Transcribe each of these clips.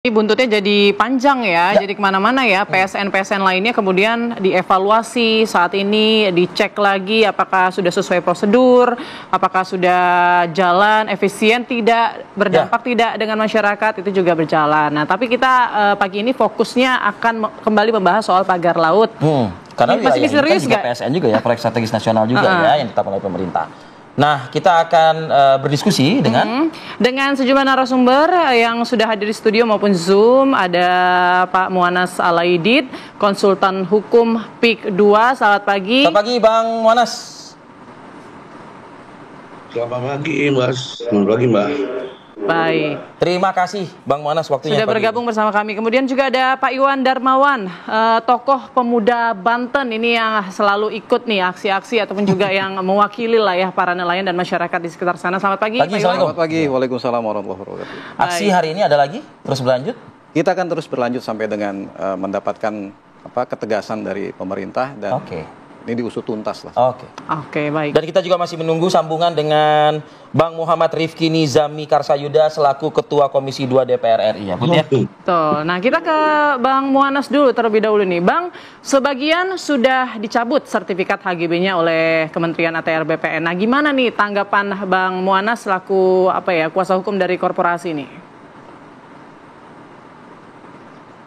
Ini buntutnya jadi panjang ya, jadi kemana-mana ya. PSN-PSN lainnya kemudian dievaluasi saat ini, dicek lagi apakah sudah sesuai prosedur, apakah sudah jalan, efisien, tidak berdampak tidak dengan masyarakat, itu juga berjalan. Nah, tapi kita pagi ini fokusnya akan kembali membahas soal pagar laut. Karena masih ini serius kan juga PSN juga ya, proyek strategis nasional juga ya, yang ditetapkan oleh pemerintah. Nah, kita akan berdiskusi dengan sejumlah narasumber yang sudah hadir di studio maupun Zoom. Ada Pak Muanas Alaidit, konsultan hukum PIK 2. Selamat pagi. Selamat pagi, Bang Muanas. Selamat pagi, Mas. Selamat pagi, Mbak. Baik. Terima kasih, Bang Muanas, waktunya sudah bergabung bersama kami. Kemudian juga ada Pak Iwan Darmawan, tokoh pemuda Banten ini yang selalu ikut nih aksi-aksi ataupun juga yang mewakili lah ya para nelayan dan masyarakat di sekitar sana. Selamat pagi, Pak Iwan. Selamat pagi, waalaikumsalam warahmatullahi wabarakatuh. Aksi hari ini ada lagi? Terus berlanjut? Kita akan terus berlanjut sampai dengan mendapatkan ketegasan dari pemerintah dan ini diusut tuntas lah. Oke, baik. Dan kita juga masih menunggu sambungan dengan Bang Muhammad Rifki Nizami Karsayuda selaku Ketua Komisi 2 DPR RI ya, Betul. Nah, kita ke Bang Muanas dulu terlebih dahulu nih. Bang, sebagian sudah dicabut sertifikat HGB-nya oleh Kementerian ATR BPN. Nah, gimana nih tanggapan Bang Muanas selaku kuasa hukum dari korporasi ini?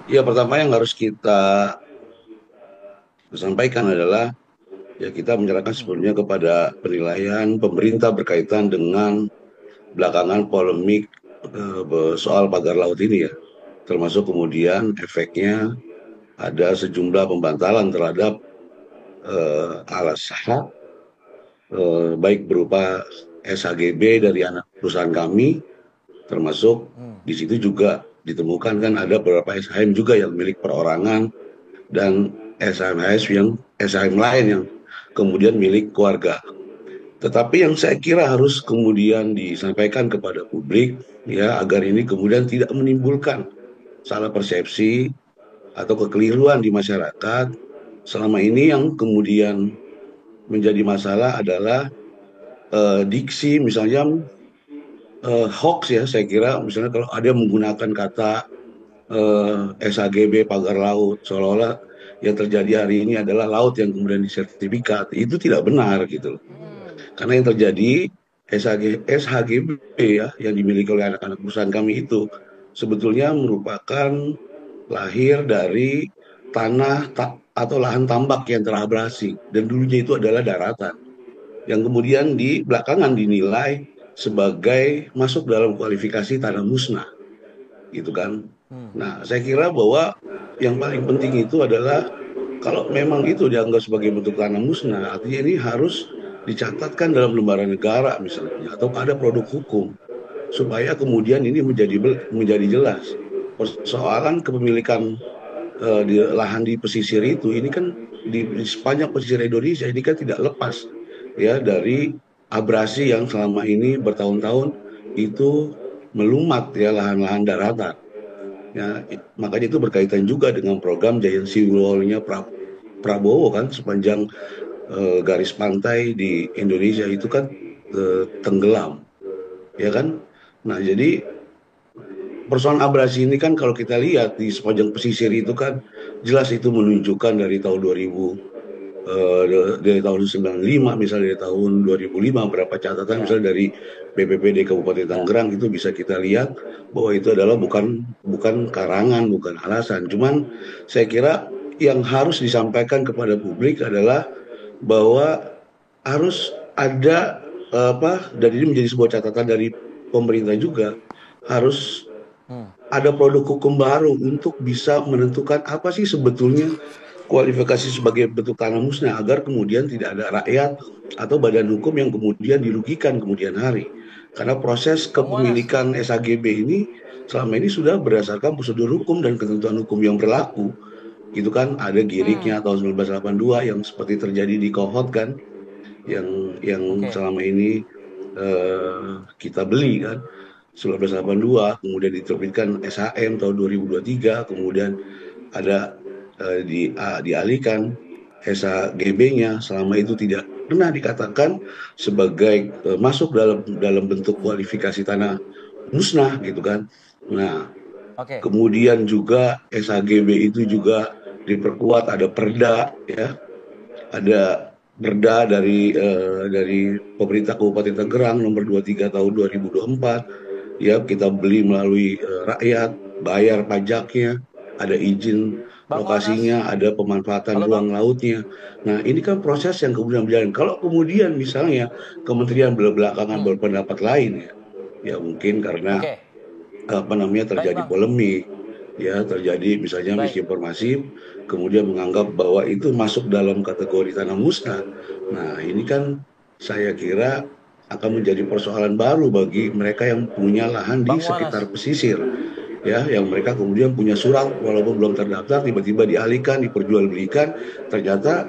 Ya, pertama yang harus kita sampaikan adalah ya kita menyerahkan sebelumnya kepada penilaian pemerintah berkaitan dengan belakangan polemik soal pagar laut ini ya, termasuk kemudian efeknya ada sejumlah pembantalan terhadap alasan baik berupa SHGB dari anak perusahaan kami, termasuk di situ juga ditemukan kan ada beberapa SHM juga yang milik perorangan dan SHM lain yang kemudian milik keluarga. Tetapi yang saya kira harus kemudian disampaikan kepada publik ya agar ini kemudian tidak menimbulkan salah persepsi atau kekeliruan di masyarakat. Selama ini yang kemudian menjadi masalah adalah diksi misalnya hoax ya, saya kira misalnya kalau ada yang menggunakan kata SHGB pagar laut seolah-olah yang terjadi hari ini adalah laut yang kemudian disertifikat, itu tidak benar gitu. Karena yang terjadi SHGB ya yang dimiliki oleh anak-anak perusahaan kami itu sebetulnya merupakan lahir dari tanah atau lahan tambak yang terabrasi dan dulunya itu adalah daratan yang kemudian di belakangan dinilai sebagai masuk dalam kualifikasi tanah musnah gitu kan. Nah, saya kira bahwa yang paling penting itu adalah kalau memang itu dianggap sebagai bentuk tanah musnah, artinya ini harus dicatatkan dalam lembaran negara misalnya atau pada produk hukum supaya kemudian ini menjadi jelas. Persoalan kepemilikan di lahan di pesisir itu ini kan di sepanjang pesisir Indonesia ini kan tidak lepas ya dari abrasi yang selama ini bertahun-tahun itu melumat ya lahan-lahan daratan. Ya, makanya itu berkaitan juga dengan program Giant Sea Wall-nya Prabowo kan sepanjang garis pantai di Indonesia itu kan tenggelam, ya kan? Nah, jadi persoalan abrasi ini kan kalau kita lihat di sepanjang pesisir itu kan jelas itu menunjukkan dari tahun 2000 dari tahun 95 misalnya dari tahun 2005 berapa catatan misalnya dari BPPD Kabupaten Tangerang itu bisa kita lihat bahwa itu adalah bukan karangan, bukan alasan. Cuman saya kira yang harus disampaikan kepada publik adalah bahwa harus ada dan ini menjadi sebuah catatan dari pemerintah juga harus ada produk hukum baru untuk bisa menentukan apa sih sebetulnya kualifikasi sebagai bentuk tanah musnah agar kemudian tidak ada rakyat atau badan hukum yang kemudian dirugikan kemudian hari. Karena proses kepemilikan SHGB ini selama ini sudah berdasarkan prosedur hukum dan ketentuan hukum yang berlaku. Gitu kan, ada giriknya tahun 1982 yang seperti terjadi di Kohot kan, yang selama ini kita beli kan 1982, kemudian diterbitkan SHM tahun 2023, kemudian ada dialihkan SHGB-nya selama itu tidak pernah dikatakan sebagai masuk dalam bentuk kualifikasi tanah musnah gitu kan. Nah, Kemudian juga SHGB itu juga diperkuat, ada perda ya, ada perda dari pemerintah Kabupaten Tangerang nomor 23 tahun 2024 ya, kita beli melalui rakyat, bayar pajaknya, ada izin lokasinya, ada pemanfaatan ruang lautnya. Nah, ini kan proses yang kemudian berjalan. Kalau kemudian misalnya kementerian belakangan berpendapat lain ya mungkin karena terjadi polemik, ya terjadi misalnya misinformasi, kemudian menganggap bahwa itu masuk dalam kategori tanah musnah. Nah, ini kan saya kira akan menjadi persoalan baru bagi mereka yang punya lahan di sekitar pesisir, ya, yang mereka kemudian punya surat walaupun belum terdaftar, tiba-tiba dialihkan, diperjualbelikan, ternyata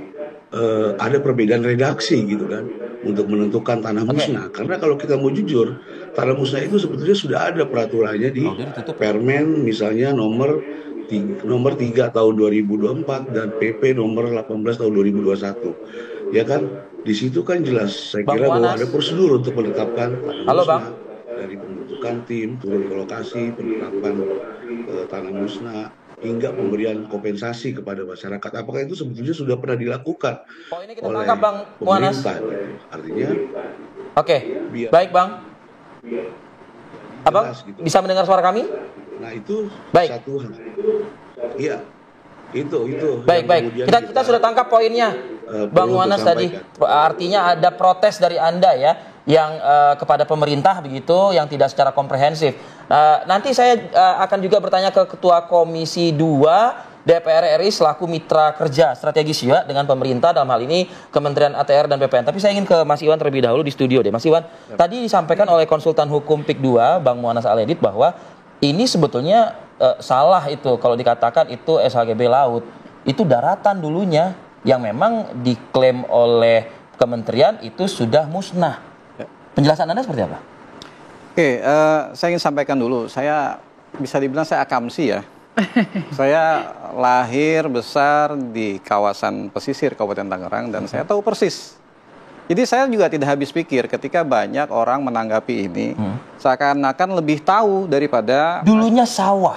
ada perbedaan redaksi gitu kan untuk menentukan tanah musnah. Karena kalau kita mau jujur, tanah musnah itu sebetulnya sudah ada peraturannya di Permen misalnya nomor 3 tahun 2024 dan PP nomor 18 tahun 2021. Ya kan, di situ kan jelas saya kira bahwa ada prosedur untuk menetapkan tanah musnah, dari pembentukan tim, turun ke lokasi, penetapan tanah musnah, hingga pemberian kompensasi kepada masyarakat. Apakah itu sebetulnya sudah pernah dilakukan oleh pemerintah? Artinya, baik Bang. Abang gitu. Bisa mendengar suara kami? Nah, itu satu hal. Iya, itu. Baik. Kita sudah tangkap poinnya, Bang Muanas tadi. Artinya ada protes dari Anda ya, yang kepada pemerintah begitu, yang tidak secara komprehensif. Nanti saya akan juga bertanya ke Ketua Komisi 2 DPR RI selaku mitra kerja strategis ya dengan pemerintah, dalam hal ini Kementerian ATR dan BPN. Tapi saya ingin ke Mas Iwan terlebih dahulu di studio deh. Mas Iwan, tadi disampaikan oleh konsultan hukum PIK 2 Bang Muanas Al-Edit bahwa ini sebetulnya salah itu kalau dikatakan itu SHGB laut. Itu daratan dulunya yang memang diklaim oleh kementerian itu sudah musnah. Penjelasan Anda seperti apa? Oke, saya ingin sampaikan dulu. Saya bisa dibilang saya akamsi ya. Saya lahir besar di kawasan pesisir Kabupaten Tangerang dan saya tahu persis. Jadi saya juga tidak habis pikir ketika banyak orang menanggapi ini seakan-akan lebih tahu daripada dulunya sawah.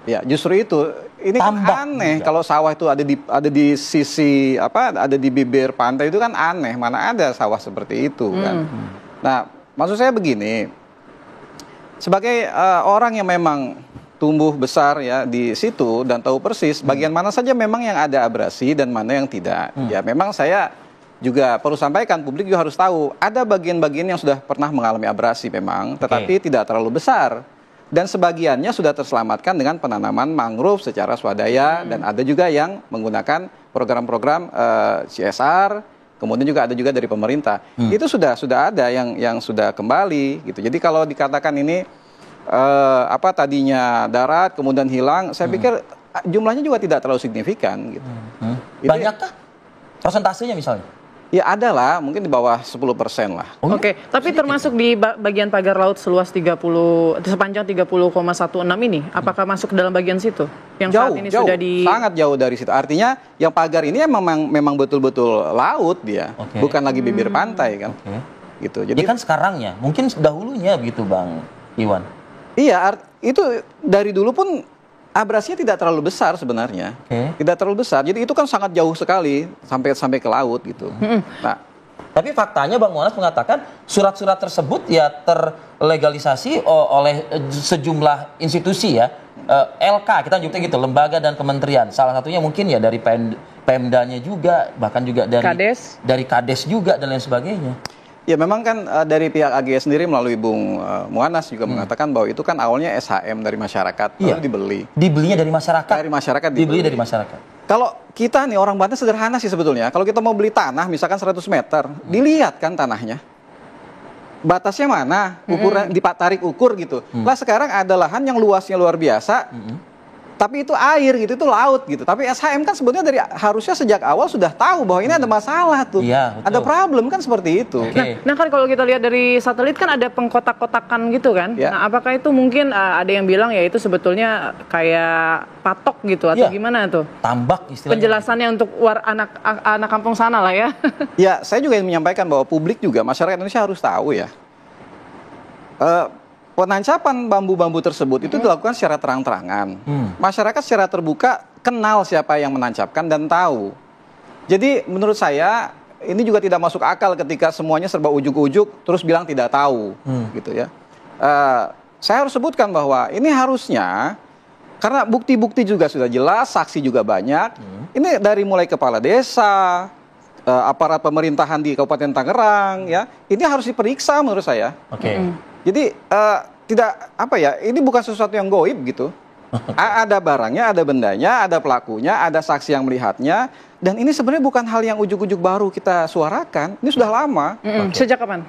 Ya, justru itu. Ini kan aneh juga. Kalau sawah itu ada di sisi ada di bibir pantai itu kan aneh. Mana ada sawah seperti itu kan. Nah, maksud saya begini. Sebagai orang yang memang tumbuh besar ya di situ dan tahu persis bagian mana saja memang yang ada abrasi dan mana yang tidak. Ya memang saya juga perlu sampaikan, publik juga harus tahu ada bagian-bagian yang sudah pernah mengalami abrasi memang, tetapi tidak terlalu besar. Dan sebagiannya sudah terselamatkan dengan penanaman mangrove secara swadaya dan ada juga yang menggunakan program-program CSR, kemudian juga ada juga dari pemerintah. Itu sudah ada yang sudah kembali gitu. Jadi kalau dikatakan ini tadinya darat kemudian hilang, saya pikir jumlahnya juga tidak terlalu signifikan gitu. Banyakkah persentasenya misalnya? Ya ada lah, mungkin di bawah 10% lah. Oke, tapi termasuk di bagian pagar laut seluas sepanjang 30,16 ini, apakah masuk dalam bagian situ? Yang jauh, saat ini sudah sangat jauh dari situ. Artinya yang pagar ini memang betul-betul laut dia, bukan lagi bibir pantai kan. Gitu. Jadi kan sekarangnya, mungkin dahulunya begitu Bang Iwan. Iya, itu dari dulu pun abrasinya tidak terlalu besar sebenarnya, tidak terlalu besar. Jadi itu kan sangat jauh sekali sampai ke laut gitu. Nah, tapi faktanya Bang Muanas mengatakan surat-surat tersebut ya terlegalisasi oleh sejumlah institusi ya, LK kita nyebutnya gitu, lembaga dan kementerian. Salah satunya mungkin ya dari Pemdanya juga, bahkan juga dari Kades juga dan lain sebagainya. Ya memang kan dari pihak AGS sendiri melalui Bung Muanas juga mengatakan bahwa itu kan awalnya SHM dari masyarakat, lalu dibeli. Dibelinya dari masyarakat? Dari masyarakat dibeli dari masyarakat. Kalau kita nih orang Banten sederhana sih sebetulnya. Kalau kita mau beli tanah misalkan 100 meter, dilihat kan tanahnya. Batasnya mana, ukuran ditarik ukur gitu. Lah sekarang ada lahan yang luasnya luar biasa. Tapi itu air gitu, itu laut gitu. Tapi SHM kan sebenarnya harusnya sejak awal sudah tahu bahwa ini ada masalah tuh. Iya, ada problem kan seperti itu. Nah kan kalau kita lihat dari satelit kan ada pengkotak-kotakan gitu kan. Nah apakah itu mungkin ada yang bilang ya itu sebetulnya kayak patok gitu atau gimana tuh? Tambak istilahnya. Penjelasannya untuk anak kampung sana lah ya. Ya saya juga ingin menyampaikan bahwa publik juga, masyarakat Indonesia harus tahu ya. penancapan bambu-bambu tersebut itu dilakukan secara terang-terangan. Masyarakat secara terbuka kenal siapa yang menancapkan dan tahu. Jadi menurut saya ini juga tidak masuk akal ketika semuanya serba ujuk-ujuk terus bilang tidak tahu, gitu ya. Saya harus sebutkan bahwa ini harusnya karena bukti-bukti juga sudah jelas, saksi juga banyak. Ini dari mulai kepala desa, aparat pemerintahan di Kabupaten Tangerang, ya, ini harus diperiksa menurut saya. Jadi tidak apa ya, ini bukan sesuatu yang goib gitu. Ada barangnya, ada bendanya, ada pelakunya, ada saksi yang melihatnya, dan ini sebenarnya bukan hal yang ujuk-ujuk baru kita suarakan. Ini sudah lama. Sejak kapan?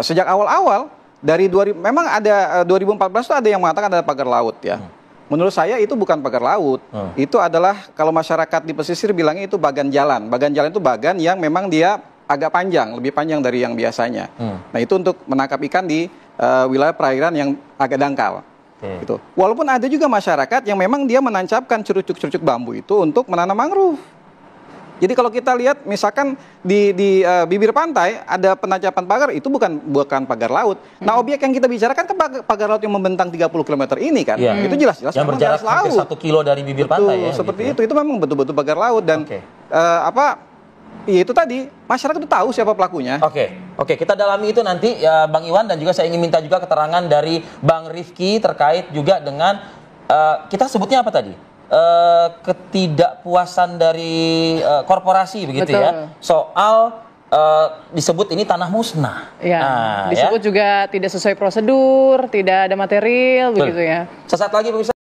Sejak awal-awal dari memang ada 2014 itu ada yang mengatakan ada pagar laut ya. Menurut saya itu bukan pagar laut. Itu adalah kalau masyarakat di pesisir bilangnya itu bagan jalan. Bagan jalan itu bagan yang memang dia agak panjang, lebih panjang dari yang biasanya. Nah itu untuk menangkap ikan di wilayah perairan yang agak dangkal. Gitu. Walaupun ada juga masyarakat yang memang dia menancapkan cerucuk-cerucuk bambu itu untuk menanam mangrove. Jadi kalau kita lihat misalkan di bibir pantai ada penancapan pagar, itu bukan pagar laut. Nah objek yang kita bicarakan kan pagar laut yang membentang 30 km ini kan. Itu jelas-jelas yang berjarak hampir 1 kilo dari bibir pantai ya. Seperti gitu. Itu memang betul-betul pagar laut dan ya itu tadi, masyarakat itu tahu siapa pelakunya. Oke, kita dalami itu nanti ya Bang Iwan, dan juga saya ingin minta juga keterangan dari Bang Rifki terkait juga dengan kita sebutnya apa tadi? Ketidakpuasan dari korporasi begitu. Betul. Ya. Soal disebut ini tanah musnah. Ya, disebut juga tidak sesuai prosedur, tidak ada material begitu ya. Sesaat lagi pemirsa